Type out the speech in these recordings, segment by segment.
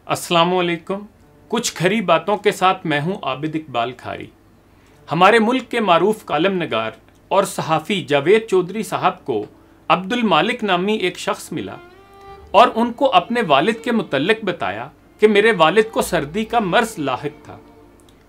अस्सलाम वालेकुम। कुछ खरी बातों के साथ मैं हूं आबिद इकबाल खारी। हमारे मुल्क के मारूफ कालम नगार और सहाफ़ी जावेद चौधरी साहब को अब्दुल मालिक नामी एक शख्स मिला और उनको अपने वालिद के मुतल्लिक बताया कि मेरे वालिद को सर्दी का मर्ज लाहिक था।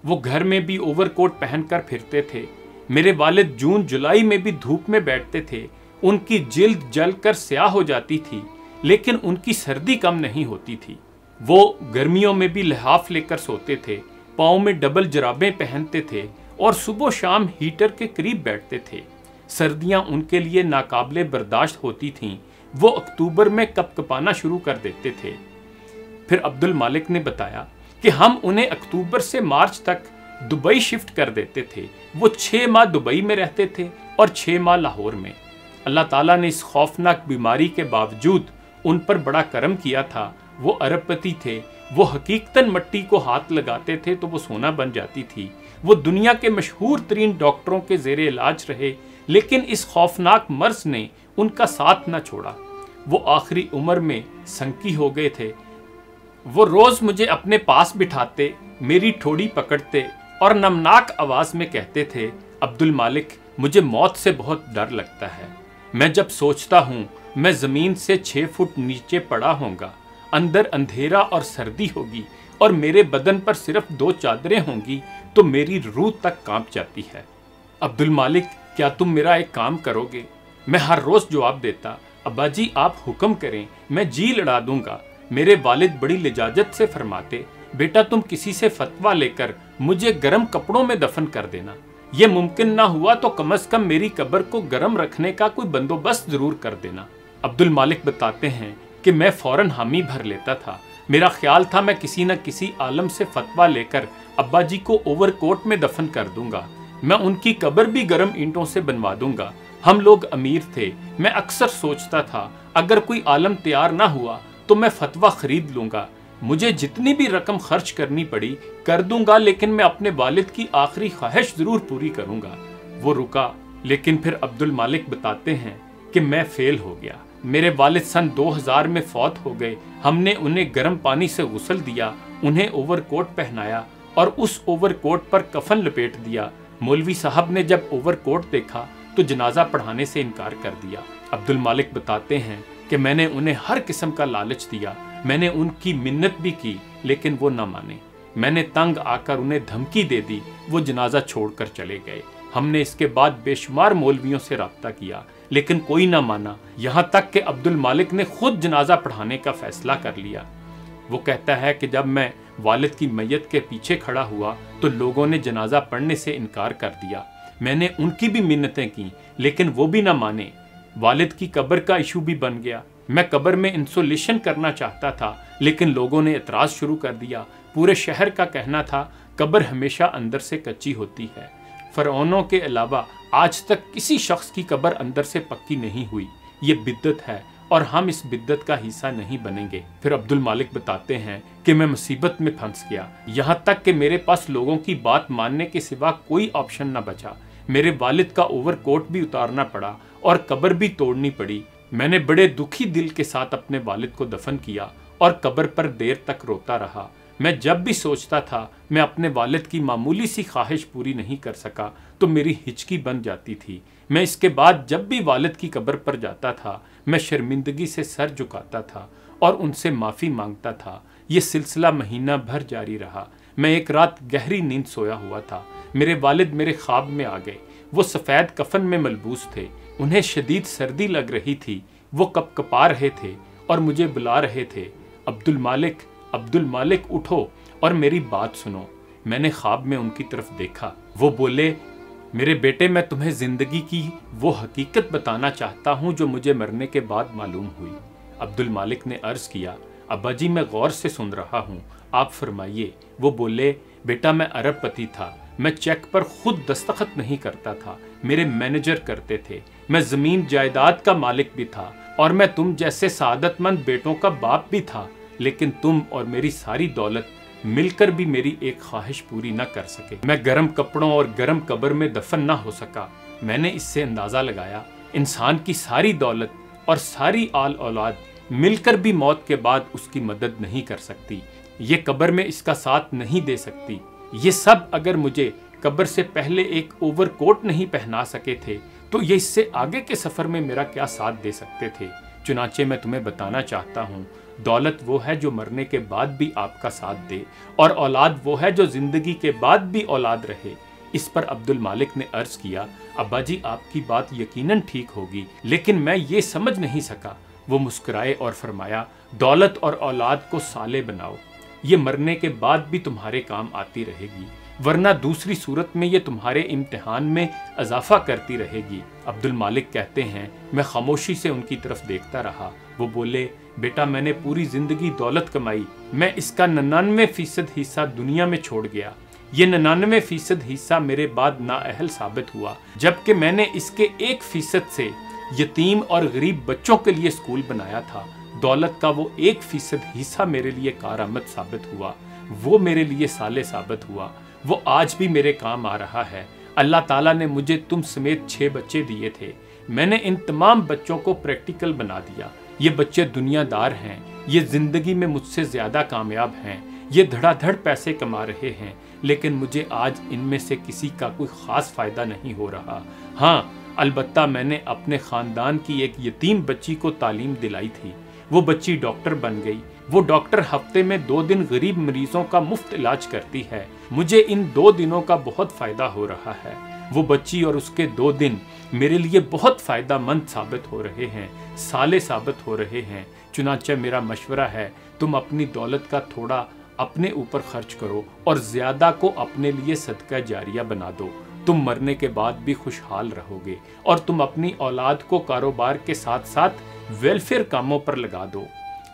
वो घर में भी ओवरकोट पहनकर फिरते थे। मेरे वालिद जून जुलाई में भी धूप में बैठते थे। उनकी जिल्द जलकर स्याह हो जाती थी, लेकिन उनकी सर्दी कम नहीं होती थी। वो गर्मियों में भी लिहाफ लेकर सोते थे, पाँव में डबल जराबें पहनते थे और सुबह शाम हीटर के करीब बैठते थे। सर्दियां उनके लिए नाकाबिले बर्दाश्त होती थीं। वो अक्टूबर में कपकपाना शुरू कर देते थे। फिर अब्दुल मालिक ने बताया कि हम उन्हें अक्टूबर से मार्च तक दुबई शिफ्ट कर देते थे। वो 6 माह दुबई में रहते थे और 6 माह लाहौर में। अल्लाह ताला ने इस खौफनाक बीमारी के बावजूद उन पर बड़ा करम किया था। वो अरबपति थे। वो हकीकतन मट्टी को हाथ लगाते थे तो वो सोना बन जाती थी। वो दुनिया के मशहूर तरीन डॉक्टरों के ज़ेरे इलाज रहे, लेकिन इस खौफनाक मर्ज ने उनका साथ न छोड़ा। वो आखिरी उम्र में संकी हो गए थे। वो रोज़ मुझे अपने पास बिठाते, मेरी ठोड़ी पकड़ते और नमनाक आवाज़ में कहते थे, अब्दुल मालिक, मुझे मौत से बहुत डर लगता है। मैं जब सोचता हूँ मैं ज़मीन से 6 फुट नीचे पड़ा होऊंगा, अंदर अंधेरा और सर्दी होगी और मेरे बदन पर सिर्फ 2 चादरें होंगी, तो मेरी रूह तक कांप जाती है। अब्दुल मालिक, क्या तुम मेरा एक काम करोगे? मैं हर रोज़ जवाब देता, अब्बा जी आप हुक्म करें, मैं जी लड़ा दूंगा। मेरे वालिद बड़ी लिजाजत से फरमाते, बेटा तुम किसी से फतवा लेकर मुझे गर्म कपड़ों में दफन कर देना। ये मुमकिन ना हुआ तो कम से कम मेरी कब्र को गर्म रखने का कोई बंदोबस्त जरूर कर देना। अब्दुल मालिक बताते हैं कि मैं फौरन हामी भर लेता था। मेरा ख्याल था मैं किसी न किसी आलम से फतवा लेकर अब्बा जी को ओवरकोट में दफन कर दूंगा। मैं उनकी कब्र भी गर्म ईंटों से बनवा दूंगा। हम लोग अमीर थे। मैं अक्सर सोचता था अगर कोई आलम तैयार ना हुआ तो मैं फतवा खरीद लूंगा। मुझे जितनी भी रकम खर्च करनी पड़ी कर दूंगा, लेकिन मैं अपने वालिद की आखिरी ख्वाहिश जरूर पूरी करूंगा। वो रुका, लेकिन फिर अब्दुल मालिक बताते हैं कि मैं फेल हो गया। मेरे वालिद सन 2000 में फौत हो गए। हमने उन्हें गर्म पानी से गुस्ल दिया, उन्हें ओवरकोट पहनाया और उस ओवरकोट पर कफन लपेट दिया। मौलवी साहब ने जब ओवरकोट देखा तो जनाजा पढ़ाने से इनकार कर दिया। अब्दुल मालिक बताते हैं कि मैंने उन्हें हर किस्म का लालच दिया। मैंने उनकी मिन्नत भी की, लेकिन वो न माने। मैंने तंग आकर उन्हें धमकी दे दी। वो जनाजा छोड़कर चले गए। हमने इसके बाद बेशुमार मौलवियों से रब्ता किया, लेकिन कोई ना माना। यहाँ तक कि अब्दुल मालिक ने खुद जनाजा पढ़ाने का फैसला कर लिया। वो कहता है कि जब मैं वालिद की मैयत के पीछे खड़ा हुआ तो लोगों ने जनाजा पढ़ने से इनकार कर दिया। मैंने उनकी भी मिन्नतें की, लेकिन वो भी ना माने। वालिद की कब्र का इशू भी बन गया। मैं कब्र में इंसुलेशन करना चाहता था, लेकिन लोगों ने एतराज़ शुरू कर दिया। पूरे शहर का कहना था कब्र हमेशा अंदर से कच्ची होती है। फ़िरौनों के अलावा आज तक किसी शख्स की कब्र अंदर से पक्की नहीं हुई। ये बिद्दत है और हम इस बिद्दत का हिस्सा नहीं बनेंगे। फिर अब्दुल मालिक बताते हैं कि मैं मुसीबत में फंस गया, यहाँ तक कि मेरे पास लोगों की बात मानने के सिवा कोई ऑप्शन न बचा। मेरे वालिद का ओवरकोट भी उतारना पड़ा और कब्र भी तोड़नी पड़ी। मैंने बड़े दुखी दिल के साथ अपने वालिद को दफन किया और कब्र पर देर तक रोता रहा। मैं जब भी सोचता था मैं अपने वालिद की मामूली सी ख्वाहिश पूरी नहीं कर सका तो मेरी हिचकी बन जाती थी। मैं इसके बाद जब भी वालिद की कब्र पर जाता था मैं शर्मिंदगी से सर झुकाता था और उनसे माफ़ी मांगता था। ये सिलसिला महीना भर जारी रहा। मैं एक रात गहरी नींद सोया हुआ था। मेरे वालिद मेरे ख्वाब में आ गए। वो सफ़ेद कफन में मलबूस थे। उन्हें शदीद सर्दी लग रही थी। वो कपकपा रहे थे और मुझे बुला रहे थे, अब्दुल मालिक, अब्दुल मालिक उठो और मेरी बात सुनो। मैंने ख्वाब में उनकी तरफ देखा। वो बोले, मेरे बेटे, मैं तुम्हें ज़िंदगी की वो हकीकत बताना चाहता हूँ जो मुझे मरने के बाद मालूम हुई। अब्दुल मालिक ने अर्ज़ किया, अब्बा जी मैं गौर से सुन रहा हूँ, आप फरमाइए। वो बोले, बेटा मैं अरबपति था। मैं चेक पर खुद दस्तखत नहीं करता था, मेरे मैनेजर करते थे। मैं ज़मीन जायदाद का मालिक भी था और मैं तुम जैसे सादतमंद बेटों का बाप भी था, लेकिन तुम और मेरी सारी दौलत मिलकर भी मेरी एक ख्वाहिश पूरी न कर सके। मैं गर्म कपड़ों और गर्म कब्र में दफन न हो सका। मैंने इससे अंदाज़ा लगाया इंसान की सारी दौलत और सारी आल औलाद مل کر بھی موت کے بعد اس کی مدد نہیں کر سکتی، یہ قبر میں اس کا ساتھ نہیں دے سکتی۔ یہ سب اگر مجھے قبر سے پہلے ایک اوور کوٹ نہیں پہنا سکے تھے تو یہ اس سے آگے کے سفر میں میرا کیا ساتھ دے سکتے تھے؟ چنانچہ میں تمہیں بتانا چاہتا ہوں، دولت وہ ہے جو مرنے کے بعد بھی آپ کا ساتھ دے، اور اولاد وہ ہے جو زندگی کے بعد بھی اولاد رہے۔ اس پر عبد المالک نے عرض کیا، ابا جی آپ کی بات یقیناً ٹھیک ہوگی، لیکن میں یہ سمجھ نہیں سکا۔ وہ مسکرائے اور فرمایا، دولت اور اولاد کو صالح بناؤ، یہ مرنے کے بعد بھی تمہارے کام آتی رہے گی، ورنہ دوسری صورت میں یہ تمہارے امتحان میں اضافہ کرتی رہے گی۔ عبد المالک کہتے ہیں، میں خاموشی سے ان کی طرف دیکھتا رہا۔ وہ بولے، بیٹا میں نے پوری زندگی دولت کمائی، میں اس کا 99% حصہ دنیا میں چھوڑ گیا، یہ 99% حصہ میرے بعد نااہل ثابت ہوا، جبکہ میں نے اس کے 1% سے یتیم اور غریب بچوں کے لیے اسکول بنایا تھا۔ دولت کا وہ 1% حصہ میرے لیے کارآمد ثابت ہوا، وہ میرے لیے صالح ثابت ہوا، وہ آج بھی میرے کام آ رہا ہے۔ اللہ تعالیٰ نے مجھے تم سمیت 6 بچے دیے تھے، میں نے ان تمام بچوں کو پریکٹیکل بنا دیا۔ یہ بچے دنیا دار ہیں، یہ زندگی میں مجھ سے زیادہ کامیاب ہیں، یہ دھڑا دھڑ پیسے کما رہے ہیں، لیکن مجھے آج ان میں سے کسی کا کوئی خاص فائدہ نہیں ہو رہا۔ ہاں البتہ میں نے اپنے خاندان کی ایک یتیم بچی کو تعلیم دلائی تھی، وہ بچی ڈاکٹر بن گئی، وہ ڈاکٹر ہفتے میں 2 دن غریب مریضوں کا مفت علاج کرتی ہے، مجھے ان 2 دنوں کا بہت فائدہ ہو رہا ہے۔ وہ بچی اور اس کے 2 دن میرے لیے بہت فائدہ مند ثابت ہو رہے ہیں، صالح ثابت ہو رہے ہیں۔ چنانچہ میرا مشورہ ہے، تم اپنی دولت کا تھوڑا اپنے اوپر خرچ کرو اور زیادہ کو اپنے لیے صدقہ جاریہ بنا دو، تم مرنے کے بعد بھی خوشحال رہو گے، اور تم اپنی اولاد کو کاروبار کے ساتھ ساتھ ویلفیئر کاموں پر لگا دو،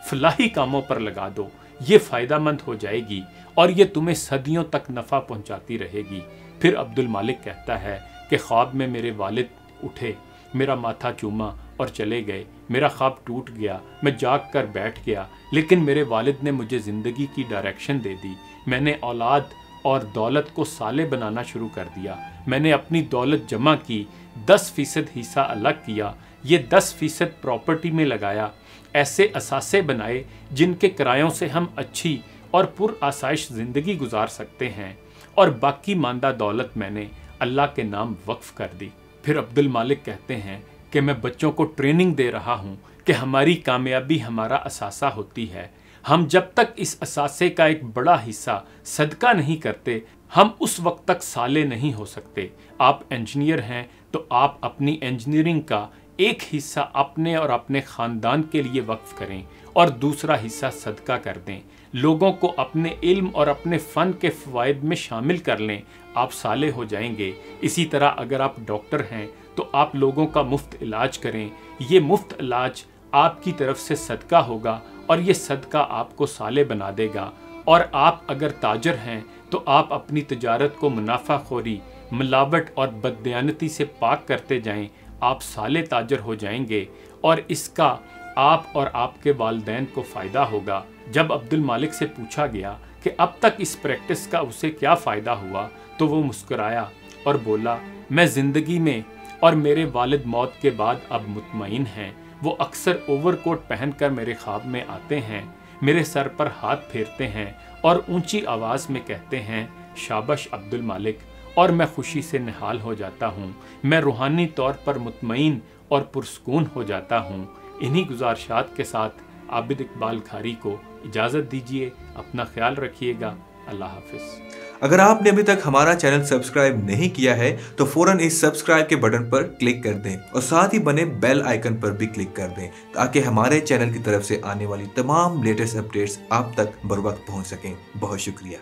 فلاحی کاموں پر لگا دو، یہ فائدہ مند ہو جائے گی اور یہ تمہیں صدیوں تک نفع پہنچاتی رہے گی۔ پھر عبد المالک کہتا ہے کہ خواب میں میرے والد اٹھے، میرا ماتھا چوما اور چلے گئے، میرا خواب ٹوٹ گیا، میں جاگ کر بیٹھ گیا، لیکن میرے والد نے مجھے زندگی کی ڈائریکشن دے دی۔ میں نے اولاد اور دولت کو صالح بنانا شروع کر دیا، میں نے اپنی دولت جمع کی، 10% حصہ الگ کیا، یہ 10% پراپرٹی میں لگایا، ایسے اثاثے بنائے جن کے کرایوں سے ہم اچھی اور پر آسائش زندگی گزار سکتے ہیں، اور باقی ماندہ دولت میں نے اللہ کے نام وقف کر دی۔ پھر عبد المالک کہتے ہیں کہ میں بچوں کو ٹریننگ دے رہا ہوں کہ ہماری کامیابی ہمارا اثاثہ ہوتی ہے، ہم جب تک اس اثاثے کا ایک بڑا حصہ صدقہ نہیں کرتے ہم اس وقت تک صالح نہیں ہو سکتے۔ آپ انجینئر ہیں تو آپ اپنی انجینئرنگ کا ایک حصہ اپنے اور اپنے خاندان کے لیے وقف کریں اور دوسرا حصہ صدقہ کر دیں، لوگوں کو اپنے علم اور اپنے فن کے فوائد میں شامل کر لیں، آپ صالح ہو جائیں گے۔ اسی طرح اگر آپ ڈاکٹر ہیں تو آپ لوگوں کا مفت علاج کریں، یہ مفت علاج آپ کی طرف سے صدقہ ہوگا اور یہ صدقہ آپ کو صالح بنا دے گا۔ اور آپ اگر تاجر ہیں تو آپ اپنی تجارت کو منافع خوری، ملاوٹ اور بددیانتی سے پاک کرتے جائیں، آپ صالح تاجر ہو جائیں گے اور اس کا آپ اور آپ کے والدین کو فائدہ ہوگا۔ جب عبد المالک سے پوچھا گیا کہ اب تک اس پریکٹس کا اسے کیا فائدہ ہوا تو وہ مسکرایا اور بولا، میں زندگی میں اور میرے والد موت کے بعد اب مطمئن ہیں۔ وہ اکثر اوور کوٹ پہن کر میرے خواب میں آتے ہیں، میرے سر پر ہاتھ پھیرتے ہیں اور اونچی آواز میں کہتے ہیں، شاباش عبد المالک، اور میں خوشی سے نہال ہو جاتا ہوں، میں روحانی طور پر مطمئن اور پرسکون ہو جاتا ہوں۔ انہی گزارشات کے ساتھ عابد اقبال کھاری کو اجازت دیجیے، اپنا خیال رکھیے گا، اللہ حافظ۔ اگر آپ نے ابھی تک ہمارا چینل سبسکرائب نہیں کیا ہے تو فوراً اس سبسکرائب کے بٹن پر کلک کر دیں اور ساتھ ہی بنے بیل آئیکن پر بھی کلک کر دیں تاکہ ہمارے چینل کی طرف سے آنے والی تمام لیٹسٹ اپڈیٹس آپ تک بروقت پہنچ سکیں۔ بہت شکریہ۔